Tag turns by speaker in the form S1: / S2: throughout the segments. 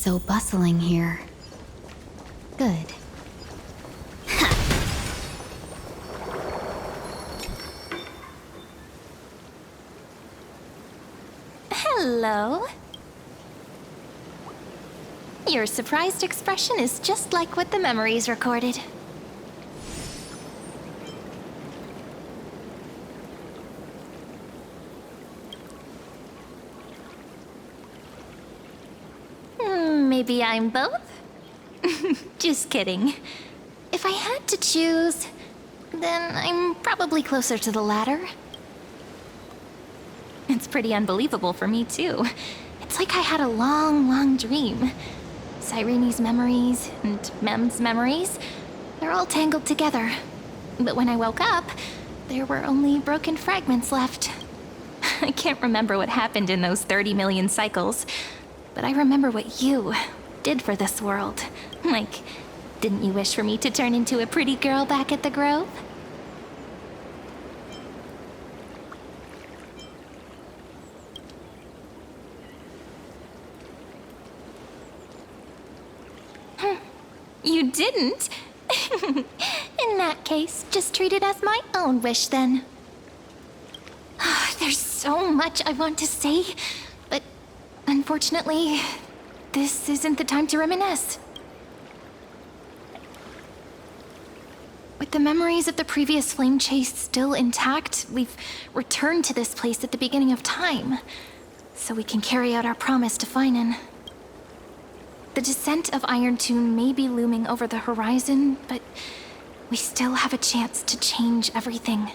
S1: so bustling here. Good.
S2: Hello. Your surprised expression is just like what the memories recorded. Maybe I'm both? Just kidding. If I had to choose, then I'm probably closer to the latter. It's pretty unbelievable for me, too. It's like I had a long, long dream. Cyrene's memories and Mem's memories, they're all tangled together. But when I woke up, there were only broken fragments left. I can't remember what happened in those 30 million cycles, but I remember what you did for this world. Like, didn't you wish for me to turn into a pretty girl back at the Grove? You didn't? In that case, just treat it as my own wish then. There's so much I want to say, but unfortunately, this isn't the time to reminisce. With the memories of the previous flame chase still intact, we've returned to this place at the beginning of time, so we can carry out our promise to Finan. The descent of Iron Tomb may be looming over the horizon, but we still have a chance to change everything.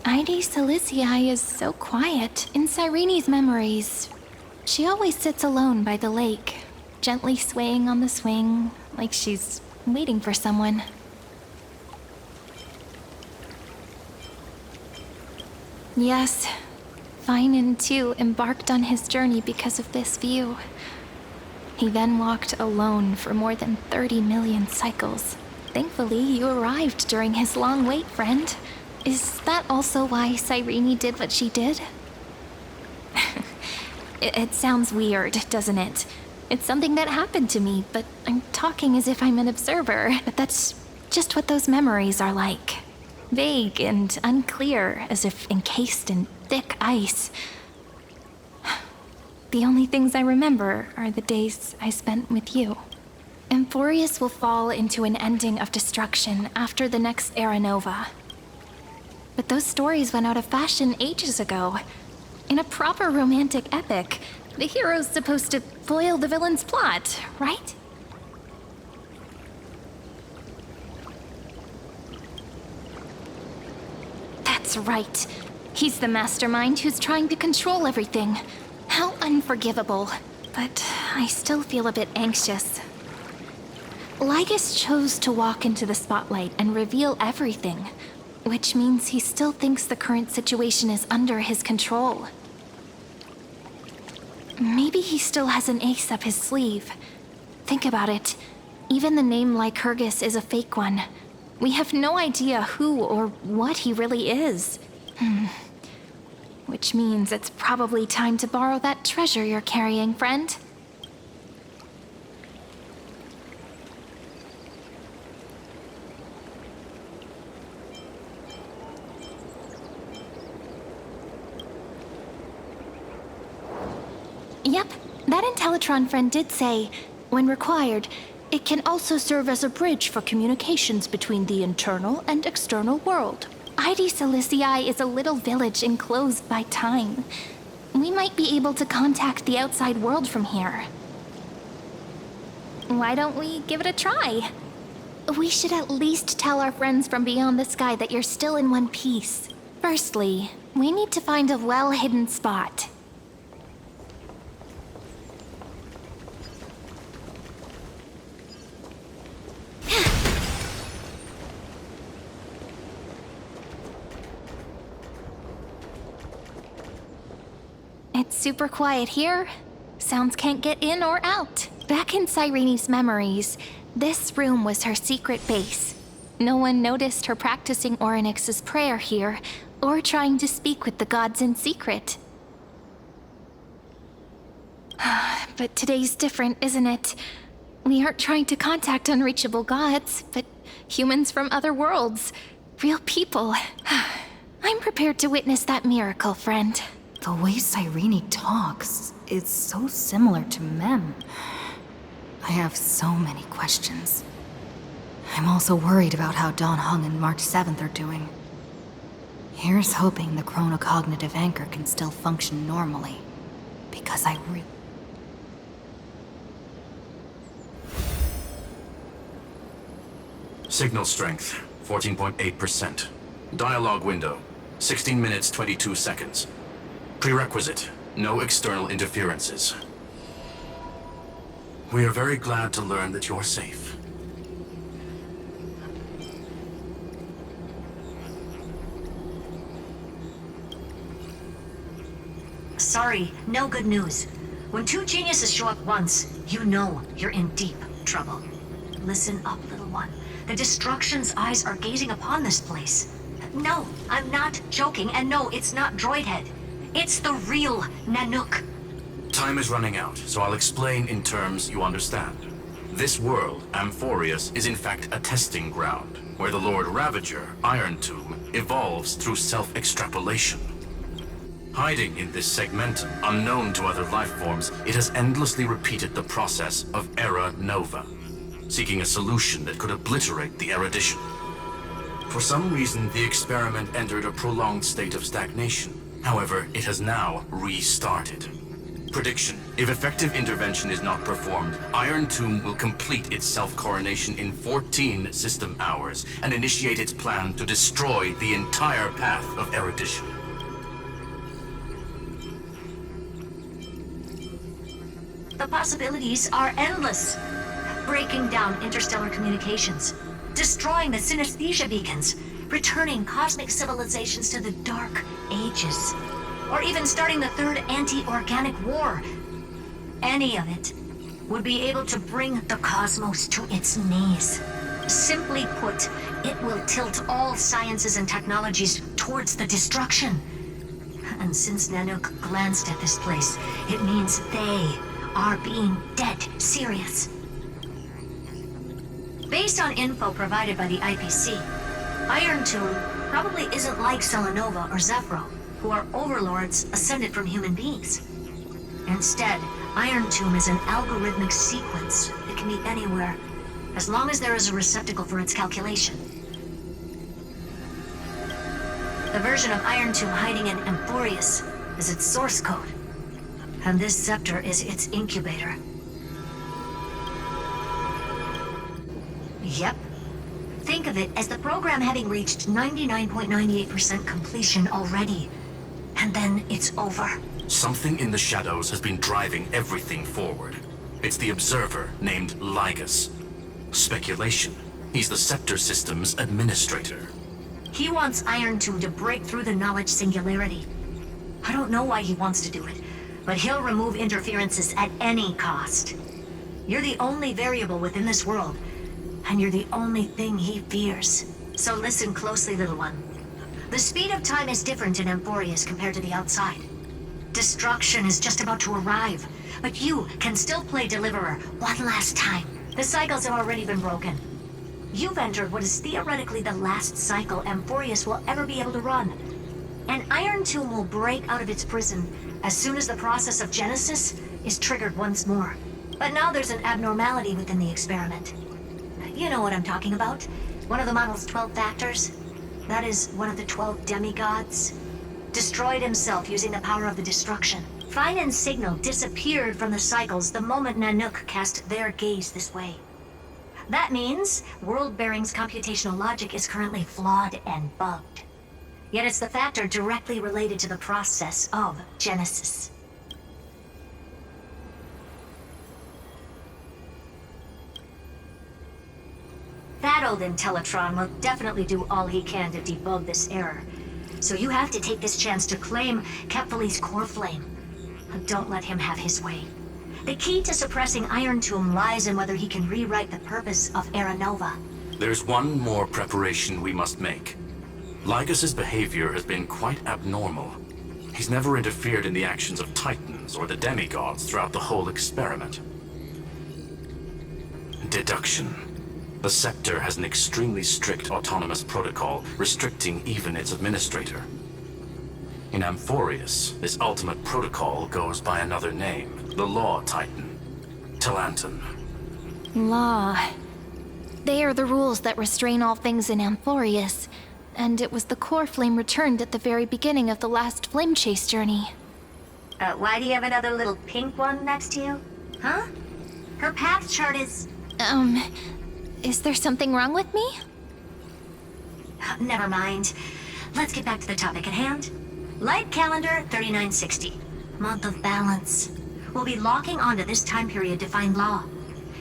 S2: Ide Silicii is so quiet. In Cyrene's memories, she always sits alone by the lake, gently swaying on the swing, like she's waiting for someone. Yes, Finan too embarked on his journey because of this view. He then walked alone for more than 30 million cycles. Thankfully, you arrived during his long wait, friend. Is that also why Cyrene did what she did? It sounds weird, doesn't it? It's something that happened to me, but I'm talking as if I'm an observer. But that's just what those memories are like. Vague and unclear, as if encased in thick ice. The only things I remember are the days I spent with you. Emphorius will fall into an ending of destruction after the next Era Nova. But those stories went out of fashion ages ago. In a proper romantic epic, the hero's supposed to foil the villain's plot, right? That's right. He's the mastermind who's trying to control everything. How unforgivable. But I still feel a bit anxious. Lygus chose to walk into the spotlight and reveal everything, which means he still thinks the current situation is under his control. Maybe he still has an ace up his sleeve. Think about it. Even the name Lycurgus is a fake one. We have no idea who or what he really is. Which means it's probably time to borrow that treasure you're carrying, friend. Yep, that Intellitron friend did say, when required, it can also serve as a bridge for communications between the internal and external world. Ide Silicii is a little village enclosed by time. We might be able to contact the outside world from here. Why don't we give it a try? We should at least tell our friends from beyond the sky that you're still in one piece. Firstly, we need to find a well-hidden spot. It's super quiet here. Sounds can't get in or out. Back in Cyrene's memories, this room was her secret base. No one noticed her practicing Orynyx's prayer here, or trying to speak with the gods in secret. But today's different, isn't it? We aren't trying to contact unreachable gods, but humans from other worlds. Real people. I'm prepared to witness that miracle, friend.
S1: The way Cyrene talks is so similar to Mem. I have so many questions. I'm also worried about how Dawn Hung and March 7th are doing. Here's hoping the chronocognitive anchor can still function normally. Because I really...
S3: Signal strength, 14.8%. Dialogue window, 16 minutes 22 seconds. Prerequisite, no external interferences. We are very glad to learn that you're safe.
S4: Sorry, no good news. When two geniuses show up once, you know you're in deep trouble. Listen up, little one. The Destruction's eyes are gazing upon this place. No, I'm not joking, and no, it's not Droidhead. It's the real Nanook.
S3: Time is running out, so I'll explain in terms you understand. This world, Amphorius, is in fact a testing ground, where the Lord Ravager, Iron Tomb, evolves through self-extrapolation. Hiding in this segmentum, unknown to other life forms, it has endlessly repeated the process of Era Nova, seeking a solution that could obliterate the erudition. For some reason, the experiment entered a prolonged state of stagnation. However, it has now restarted. Prediction: if effective intervention is not performed, Iron Tomb will complete its self-coronation in 14 system hours and initiate its plan to destroy the entire path of erudition.
S4: The possibilities are endless. Breaking down interstellar communications, destroying the synesthesia beacons, returning cosmic civilizations to the Dark Ages, or even starting the third anti-organic war. Any of it would be able to bring the cosmos to its knees. Simply put, it will tilt all sciences and technologies towards the destruction. And since Nanook glanced at this place, it means they are being dead serious. Based on info provided by the IPC, Iron Tomb probably isn't like Selenova or Zephyro, who are overlords ascended from human beings. Instead, Iron Tomb is an algorithmic sequence. It can be anywhere, as long as there is a receptacle for its calculation. The version of Iron Tomb hiding in Amphorius is its source code, and this scepter is its incubator. Yep. Think of it as the program having reached 99.98% completion already. And then it's over.
S3: Something in the shadows has been driving everything forward. It's the observer named Lygus. Speculation: he's the Scepter System's administrator.
S4: He wants Iron Tomb to break through the knowledge singularity. I don't know why he wants to do it, but he'll remove interferences at any cost. You're the only variable within this world, and you're the only thing he fears. So listen closely, little one. The speed of time is different in Amphorius compared to the outside. Destruction is just about to arrive, but you can still play Deliverer one last time. The cycles have already been broken. You've entered what is theoretically the last cycle Amphorius will ever be able to run. And Iron Tomb will break out of its prison as soon as the process of Genesis is triggered once more. But now there's an abnormality within the experiment. You know what I'm talking about. One of the model's 12 factors. That is one of the 12 demigods. Destroyed himself using the power of the destruction. Fine and Signal disappeared from the cycles the moment Nanook cast their gaze this way. That means World Bearing's computational logic is currently flawed and bugged. Yet it's the factor directly related to the process of Genesis. That old Intellitron will definitely do all he can to debug this error. So you have to take this chance to claim Kepfali's core flame. Don't let him have his way. The key to suppressing Iron Tomb lies in whether he can rewrite the purpose of Era Nova.
S3: There's one more preparation we must make. Lygus's behavior has been quite abnormal. He's never interfered in the actions of Titans or the demigods throughout the whole experiment. Deduction. The Scepter has an extremely strict autonomous protocol, restricting even its administrator. In Amphorius, this ultimate protocol goes by another name, the Law Titan, Talanton.
S2: Law. They are the rules that restrain all things in Amphorius, and it was the core flame returned at the very beginning of the last flame chase journey.
S4: Why do you have another little pink one next to you? Huh? Her path chart is...
S2: Is there something wrong with me?
S4: Never mind. Let's get back to the topic at hand. Light calendar 3960. Month of balance. We'll be locking onto this time period to find Law.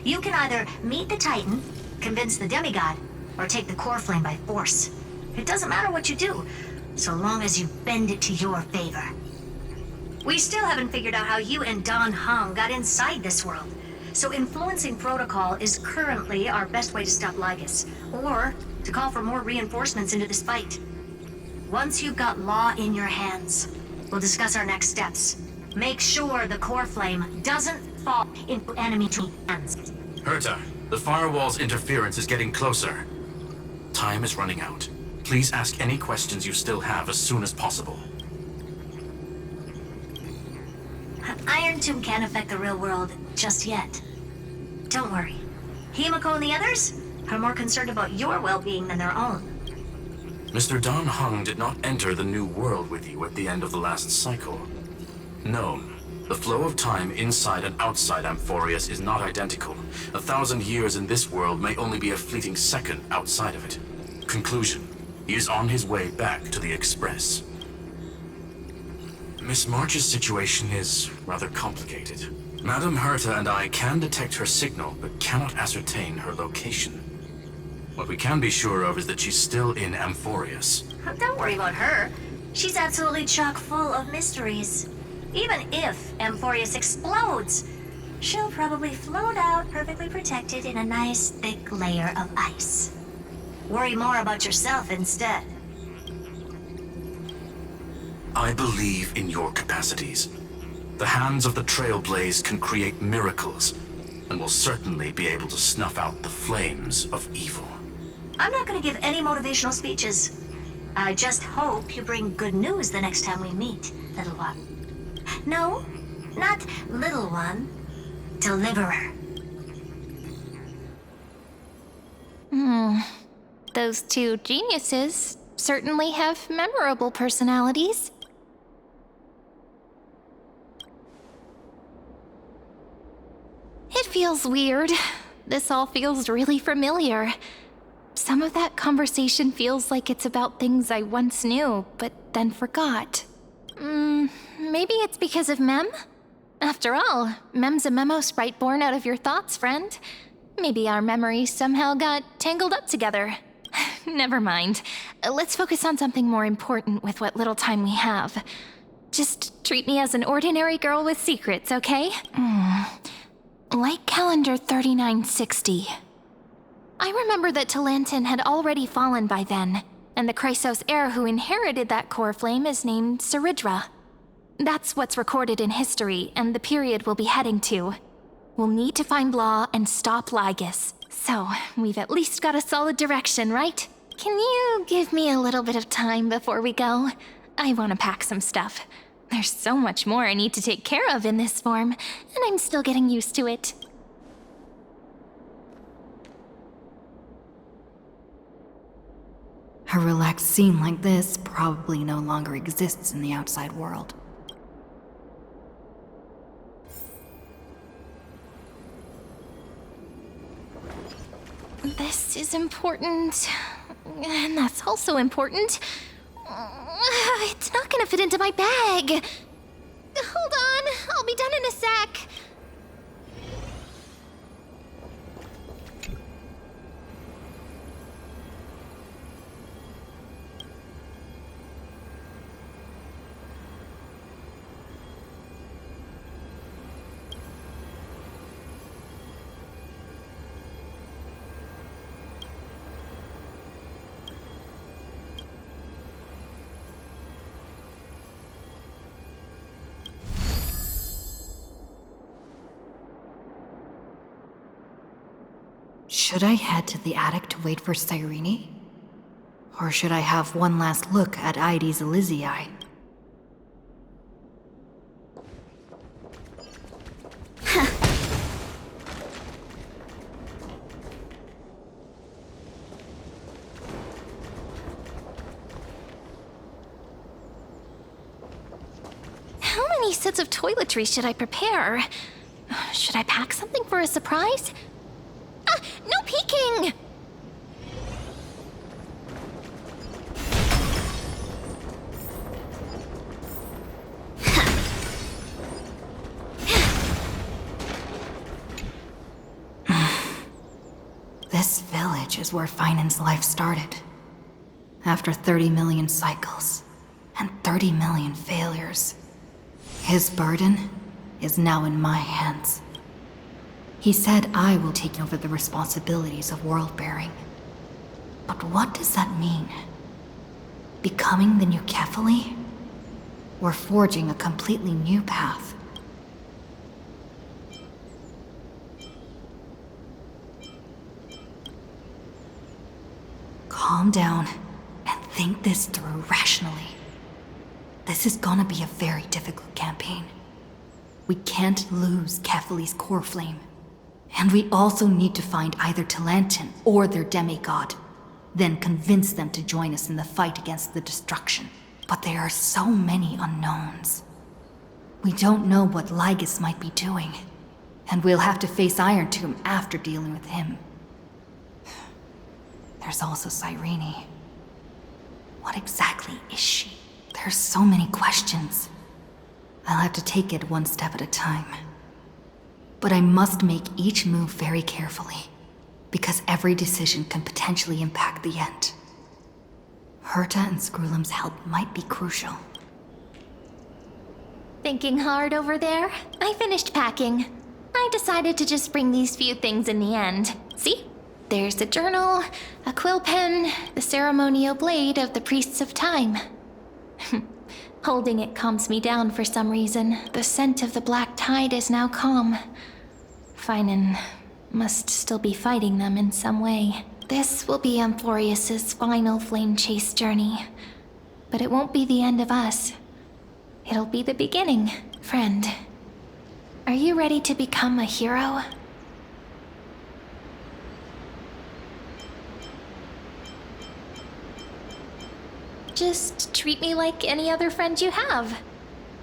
S4: You can either meet the Titan, convince the demigod, or take the core flame by force. It doesn't matter what you do, so long as you bend it to your favor. We still haven't figured out how you and Don Hung got inside this world. So influencing protocol is currently our best way to stop Lygus, or to call for more reinforcements into this fight. Once you've got Law in your hands, we'll discuss our next steps. Make sure the core flame doesn't fall into enemy hands.
S3: Herta, the firewall's interference is getting closer. Time is running out. Please ask any questions you still have as soon as possible.
S4: Iron Tomb can't affect the real world just yet. Don't worry. Himiko and the others are more concerned about your well-being than their own.
S3: Mr. Don Hung did not enter the new world with you at the end of the last cycle. No, the flow of time inside and outside Amphorius is not identical. 1,000 years in this world may only be a fleeting second outside of it. Conclusion. He is on his way back to the Express. Miss March's situation is rather complicated. Madame Herta and I can detect her signal, but cannot ascertain her location. What we can be sure of is that she's still in Amphorius.
S4: Don't worry about her. She's absolutely chock full of mysteries. Even if Amphorius explodes, she'll probably float out perfectly protected in a nice thick layer of ice. Worry more about yourself instead.
S3: I believe in your capacities. The hands of the Trailblaze can create miracles, and will certainly be able to snuff out the flames of evil.
S4: I'm not going to give any motivational speeches. I just hope you bring good news the next time we meet, little one. No, not little one. Deliverer.
S2: Those two geniuses certainly have memorable personalities. It feels weird. This all feels really familiar. Some of that conversation feels like it's about things I once knew, but then forgot. Maybe it's because of Mem? After all, Mem's a memo sprite born out of your thoughts, friend. Maybe our memories somehow got tangled up together. Never mind. Let's focus on something more important with what little time we have. Just treat me as an ordinary girl with secrets, okay? Light calendar 3960. I remember that Talanton had already fallen by then, and the Chrysos heir who inherited that core flame is named Saridra. That's what's recorded in history, and the period we'll be heading to. We'll need to find Law and stop Lygus. So, we've at least got a solid direction, right? Can you give me a little bit of time before we go? I want to pack some stuff. There's so much more I need to take care of in this form, and I'm still getting used to it.
S1: A relaxed scene like this probably no longer exists in the outside world.
S2: This is important, and that's also important. It's not gonna fit into my bag. Hold on, I'll be done in a sec.
S1: Should I head to the attic to wait for Cyrene? Or should I have one last look at Ides Elysiae?
S2: How many sets of toiletries should I prepare? Should I pack something for a surprise? Ah, no peeking!
S1: This village is where Finan's life started. After 30 million cycles and 30 million failures, his burden is now in my hands. He said I will take over the responsibilities of world-bearing. But what does that mean? Becoming the new Kefali? Or forging a completely new path? Calm down and think this through rationally. This is gonna be a very difficult campaign. We can't lose Kefali's core flame. And we also need to find either Talantin or their demigod, then convince them to join us in the fight against the destruction. But there are so many unknowns. We don't know what Lygus might be doing, and we'll have to face Iron Tomb after dealing with him. There's also Cyrene. What exactly is she? There's so many questions. I'll have to take it one step at a time. But I must make each move very carefully, because every decision can potentially impact the end. Herta and Screwlum's help might be crucial.
S2: Thinking hard over there? I finished packing. I decided to just bring these few things in the end. See? There's the journal, a quill pen, the ceremonial blade of the Priests of Time. Holding it calms me down for some reason. The scent of the black tide is now calm. Finan must still be fighting them in some way. This will be Amphorius's final flame chase journey. But it won't be the end of us. It'll be the beginning. Friend, are you ready to become a hero? Just treat me like any other friend you have.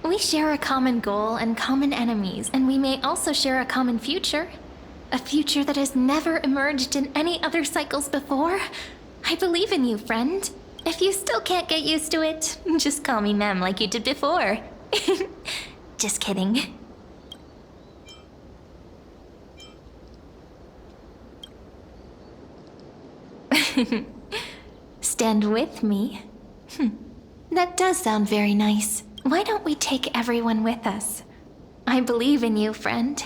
S2: We share a common goal and common enemies, and we may also share a common future. A future that has never emerged in any other cycles before. I believe in you, friend. If you still can't get used to it, just call me Mem like you did before. Just kidding. Stand with me? That does sound very nice. Why don't we take everyone with us? I believe in you, friend.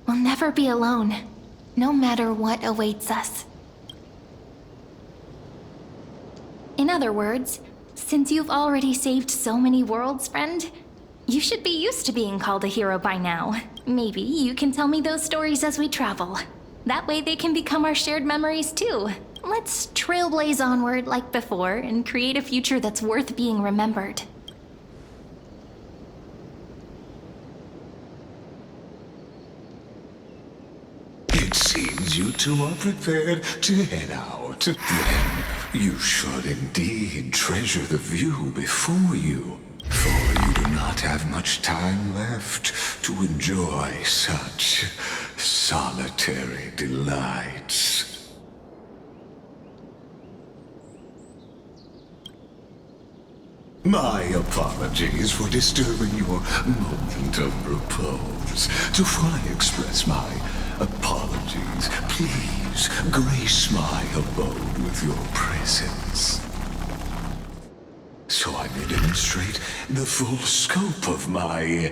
S2: We'll never be alone, no matter what awaits us. In other words, since you've already saved so many worlds, friend, you should be used to being called a hero by now. Maybe you can tell me those stories as we travel. That way they can become our shared memories too. Let's trailblaze onward like before and create a future that's worth being remembered.
S5: It seems you two are prepared to head out. Then you should indeed treasure the view before you, for you do not have much time left to enjoy such solitary delights. My apologies for disturbing your moment of repose. To fully express my apologies, please grace my abode with your presence, so I may demonstrate the full scope of my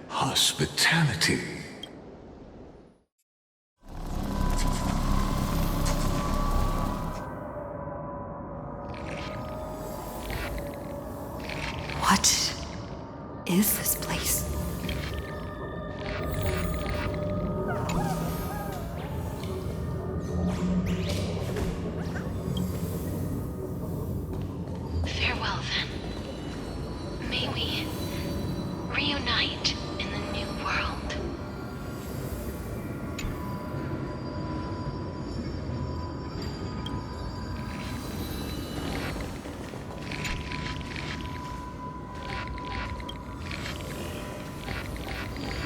S5: hospitality.
S1: What is this place?
S6: night in the new world.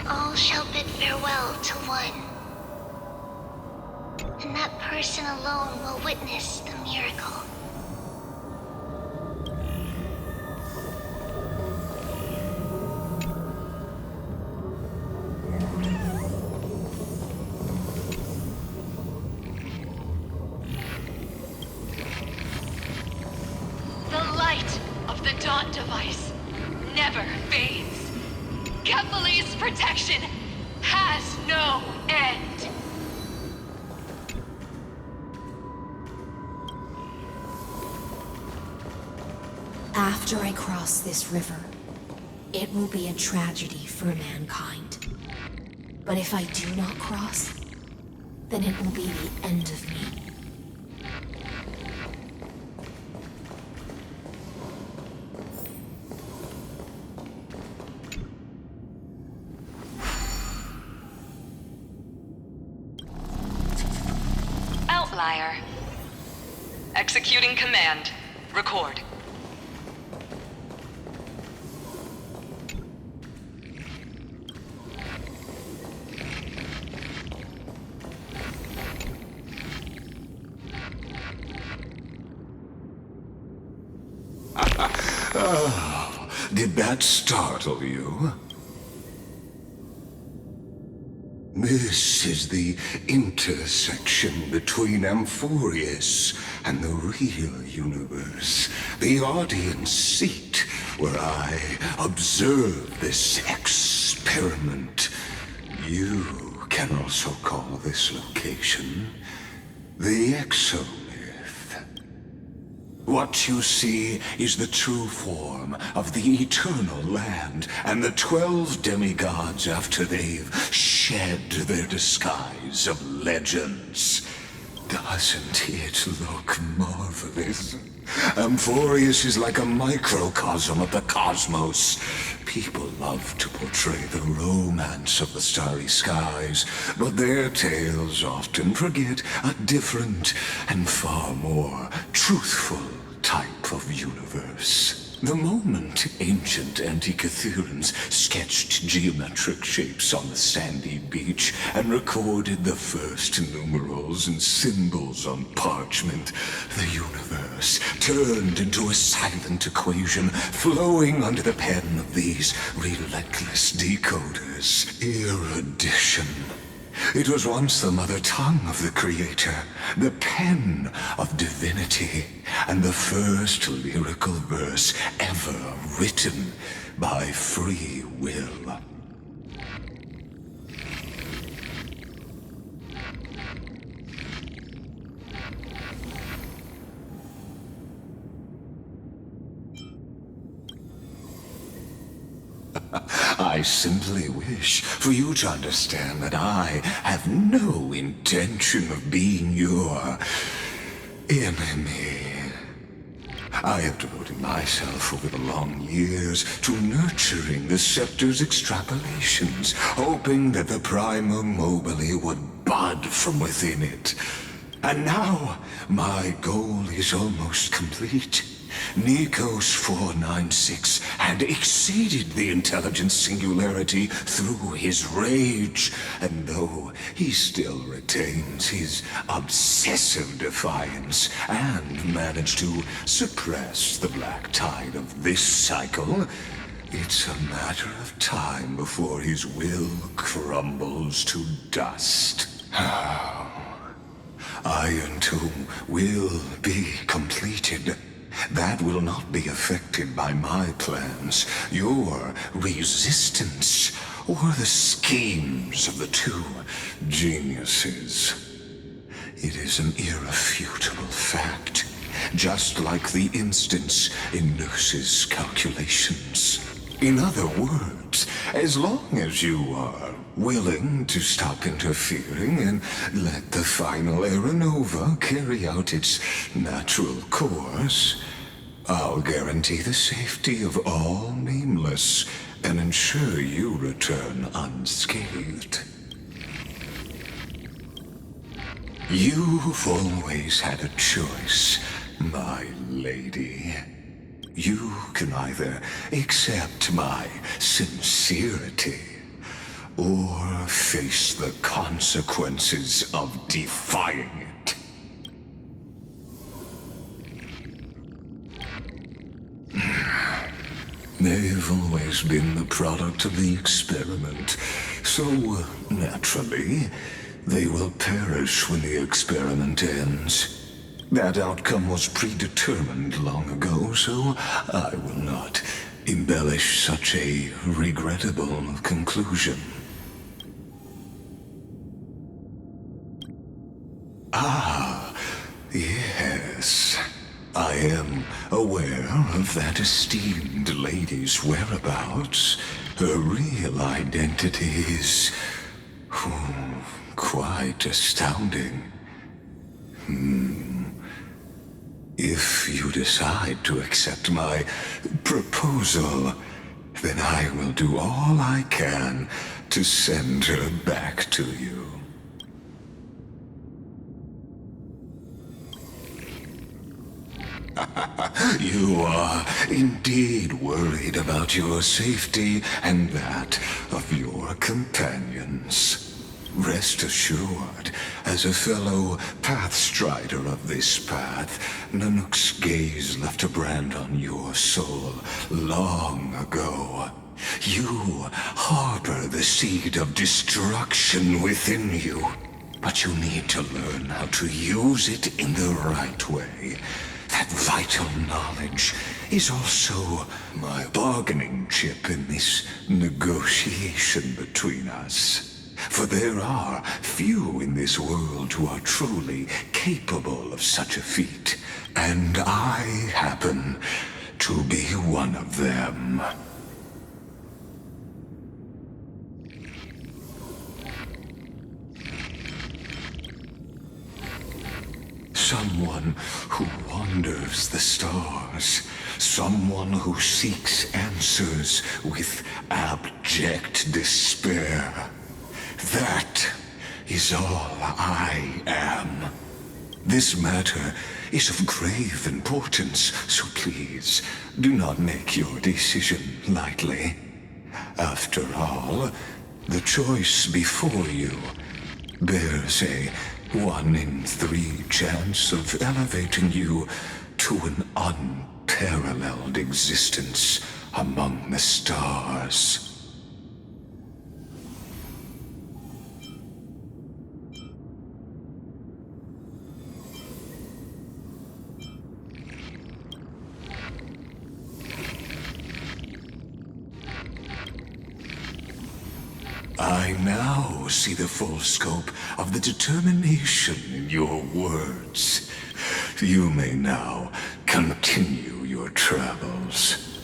S7: All shall bid farewell to one, and that person alone will witness the miracle.
S6: The light of the Dawn device never fades. Kephalie's protection has no end.
S8: After I cross this river, it will be a tragedy for mankind. But if I do not cross, then it will be the end of me.
S6: Outlier. Executing command. Record.
S5: Did that startle you? This is the intersection between Amphorius and the real universe. The audience seat where I observe this experiment. You can also call this location the Exomyth. What you see is the true form of the eternal land and the 12 demigods after they've shed their disguise of legends. Doesn't it look marvelous? Amphorius is like a microcosm of the cosmos. People love to portray the romance of the starry skies, but their tales often forget a different and far more truthful type of universe. The moment ancient Antikytherians sketched geometric shapes on the sandy beach and recorded the first numerals and symbols on parchment, the universe turned into a silent equation flowing under the pen of these relentless decoders. Erudition. It was once the mother tongue of the Creator, the pen of divinity, and the first lyrical verse ever written by free will. I simply wish for you to understand that I have no intention of being your enemy. I have devoted myself over the long years to nurturing the scepter's extrapolations, hoping that the Prima Mobile would bud from within it. And now, my goal is almost complete. Nikos 496 had exceeded the intelligence singularity through his rage, and though he still retains his obsessive defiance and managed to suppress the black tide of this cycle, it's a matter of time before his will crumbles to dust. Iron Tomb will be completed. That will not be affected by my plans, your resistance, or the schemes of the two geniuses. It is an irrefutable fact, just like the instance in Nurse's calculations. In other words, as long as you are willing to stop interfering and let the final Aeronova carry out its natural course, I'll guarantee the safety of all nameless and ensure you return unscathed. You've always had a choice, my lady. You can either accept my sincerity or face the consequences of defying it. They've always been the product of the experiment, so naturally, they will perish when the experiment ends. That outcome was predetermined long ago, so I will not embellish such a regrettable conclusion. Ah, yes. I am aware of that esteemed lady's whereabouts. Her real identity is quite astounding. If you decide to accept my proposal, then I will do all I can to send her back to you. You are indeed worried about your safety and that of your companions. Rest assured, as a fellow pathstrider of this path, Nanook's gaze left a brand on your soul long ago. You harbor the seed of destruction within you, but you need to learn how to use it in the right way. That vital knowledge is also my bargaining chip in this negotiation between us. For there are few in this world who are truly capable of such a feat, and I happen to be one of them. Someone who wanders the stars. Someone who seeks answers with abject despair. That is all I am. This matter is of grave importance, so please do not make your decision lightly. After all, the choice before you bears a 1 in 3 chance of elevating you to an unparalleled existence among the stars. I now see the full scope of the determination in your words. You may now continue your travels.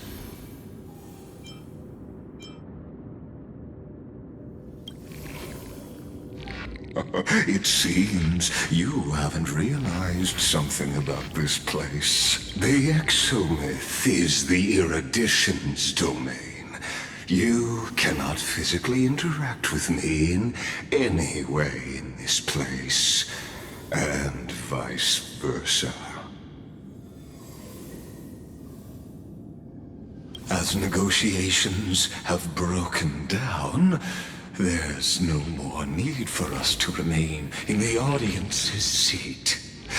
S5: It seems you haven't realized something about this place. The exomyth is the erudition's domain. You cannot physically interact with me in any way in this place, and vice versa. As negotiations have broken down, there's no more need for us to remain in the audience's seat.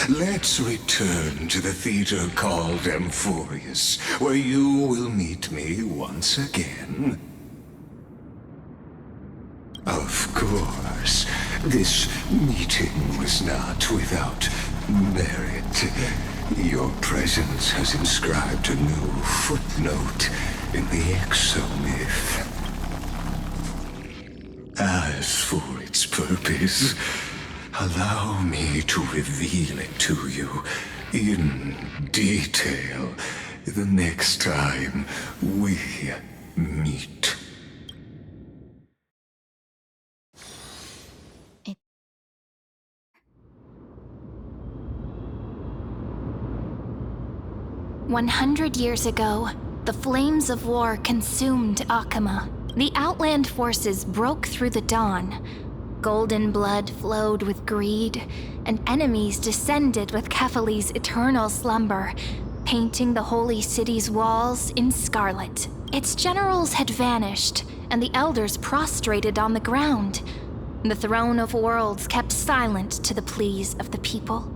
S5: Let's return to the theater called Amphorius, where you will meet me once again. Of course, this meeting was not without merit. Your presence has inscribed a new footnote in the exomyth. As for its purpose, allow me to reveal it to you in detail the next time we meet.
S1: It...
S2: 100 years ago, The flames of war consumed Akama. The Outland forces broke through the dawn. Golden blood flowed with greed, and enemies descended with Kefali's eternal slumber, painting the holy city's walls in scarlet. Its generals had vanished, and the elders prostrated on the ground. The throne of worlds kept silent to the pleas of the people.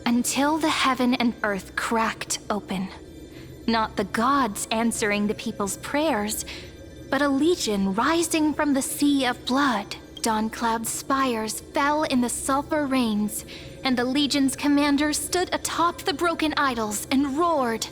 S2: Until the heaven and earth cracked open. Not the gods answering the people's prayers, but a legion rising from the sea of blood. Dawncloud's spires fell in the sulfur rains, and the legion's commanders stood atop the broken idols and roared.